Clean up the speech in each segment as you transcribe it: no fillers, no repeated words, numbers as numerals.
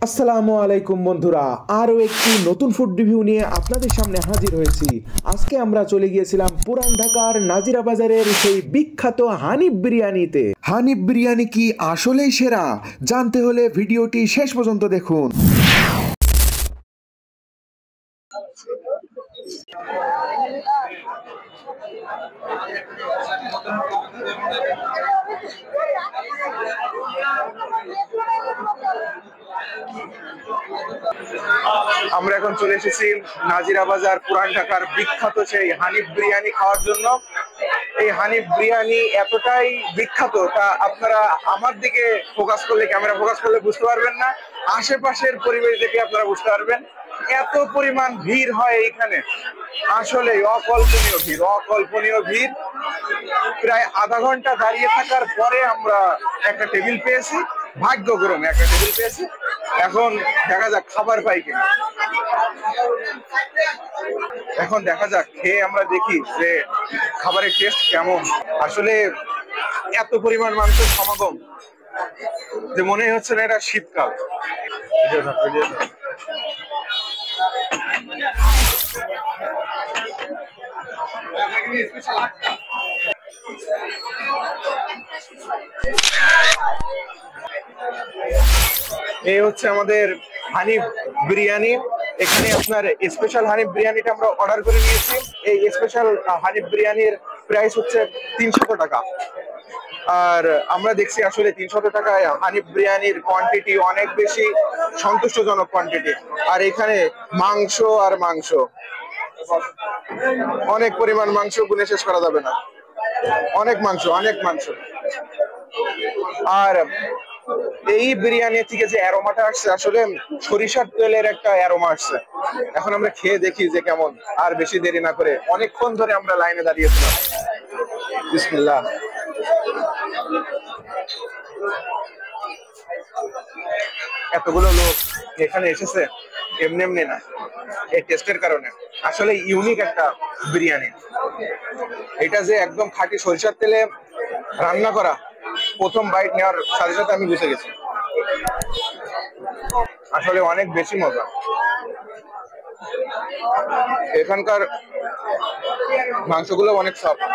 আসসালামু আলাইকুম বন্ধুরা, আরও একটি নতুন ফুড রিভিউ নিয়ে আপনাদের সামনে হাজির হয়েছি। আজকে আমরা চলে গিয়েছিলাম পুরান ঢাকার নাজিরা বাজারের সেই বিখ্যাত হানিফ বিরিয়ানিতে। হানিফ বিরিয়ানি কি আসলেই সেরা? জানতে হলে ভিডিওটি শেষ পর্যন্ত দেখুন। আমরা এখন চলে এসেছি নাজিরা বাজার পুরান ঢাকার বিখ্যাত সেই হানিফ বিরিয়ানি খাওয়ার জন্য। এই হানিফ বিরিয়ানি এতটাই বিখ্যাত তা আপনারা আমার দিকে ফোকাস করলে, ক্যামেরা ফোকাস করলে বুঝতে পারবেন না, আশেপাশের পরিবেশ দেখে আপনারা বুঝতে পারবেন। এত পরিমাণ ভিড় হয় এইখানে, আসলে অকল্পনীয় ভিড়, অকল্পনীয় ভিড়। প্রায় আধা ঘন্টা দাঁড়িয়ে থাকার পরে আমরা একটা টেবিল পেয়েছি, ভাগ্যক্রমে একটা টেবিল পেয়েছি। এখন দেখা যাক খাবার পাই কিনা। এখন দেখা যাক, খেয়ে আমরা দেখি যে খাবারের টেস্ট কেমন। আসলে এত পরিমাণ মানুষের সমাগম যে মনে হচ্ছে না এটা শীতকাল। এই হচ্ছে আমাদের হানিফ বিরিয়ানি। এখানে আপনার স্পেশাল হানিফ বিরিয়ানিটা আমরা অর্ডার করে নিয়েছি। এই স্পেশাল হানিফ বিরিয়ানির প্রাইস হচ্ছে 300 টাকা। আর আমরা দেখছি আসলে 300 টাকায় হানিফ বিরিয়ানির কোয়ান্টিটি অনেক বেশি সন্তুষ্টজনক কোয়ান্টিটি। আর এখানে মাংস আর মাংস, অনেক পরিমাণ মাংস, গুনে শেষ করা যাবে না। অনেক মাংস, অনেক মাংস। আর এই বিরিয়ানি থেকে যে অ্যারোমাটা আসছে, আসলে সরিষার তেলের একটা অ্যারোমা আসছে। এখন আমরা খেয়ে দেখি যে কেমন। আর বেশি দেরি না করে, অনেকক্ষণ ধরে আমরা লাইনে দাঁড়িয়েছিলাম। বিসমিল্লাহ। এতগুলো লোক এখানে এসেছে এমনি এমনি না, এই টেস্টের কারণে। আসলে ইউনিক একটা বিরিয়ানি। এটা যে একদম খাঁটি সরিষার তেলে রান্না করা, প্রথম বাইট নেওয়ার সাথে সাথে আমি বুঝে গেছি। আসলে অনেক বেশি মজা। এখানকার মাংসগুলো অনেক সফট।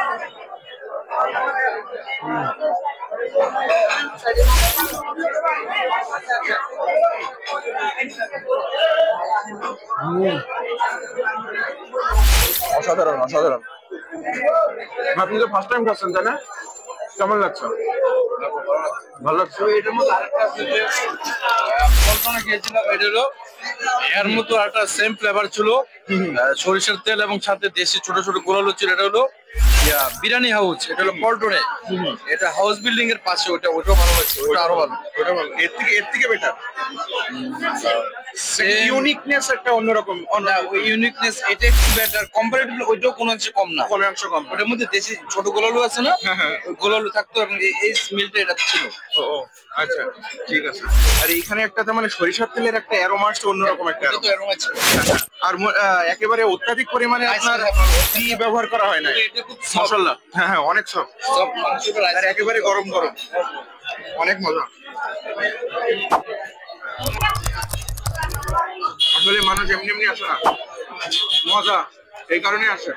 অসাধারণ, অসাধারণ। আপনি তো ফার্স্ট টাইম খাচ্ছেন তাই না? কেমন লাগছে? ভালো লাগছে। এটার মধ্যে আরেকটা আছে যে কল্পনা খেয়েছিলাম, এটা হলো এর মতো একটা সেম ফ্লেভার ছিল, সরিষার তেল এবং সাথে দেশি ছোট ছোট গোলালু ছিল। এটা হলো বিরিয়ানি হাউস, এটা হলো পল্টনে, এটা হাউস বিল্ডিং এর পাশে। ওটাও ভালো লাগছে, ওটা আরো ভালো, ওটা ভালো। এর থেকে বেটার। ইউনিকনেস একটা অন্যরকম। ইউনিকনেস এটা একটু বেটার, কম্পারেটিভলি ওইটাও কোনো অংশে কম না, কোনো অংশ কম। ওটার মধ্যে দেশি ছোট গোলালু আছে না, ওই গোলালু থাকতো এবং এই স্মেলটা এটা ছিল। ও আচ্ছা, ঠিক আছে। আর এইখানে একটা মানে সরিষার তেলের একটা অ্যারোমা আসছে, অন্যরকম একটা অ্যারোমা ছিল। আর একেবারে অত্যাধিক পরিমাণে আপনার ঘি ব্যবহার করা হয় না, মশলা। হ্যাঁ হ্যাঁ, অনেক সব। আর একেবারে গরম গরম, অনেক মজা। আসলে মানুষ এমনি এমনি আসে না, মজা এই কারণে আসে।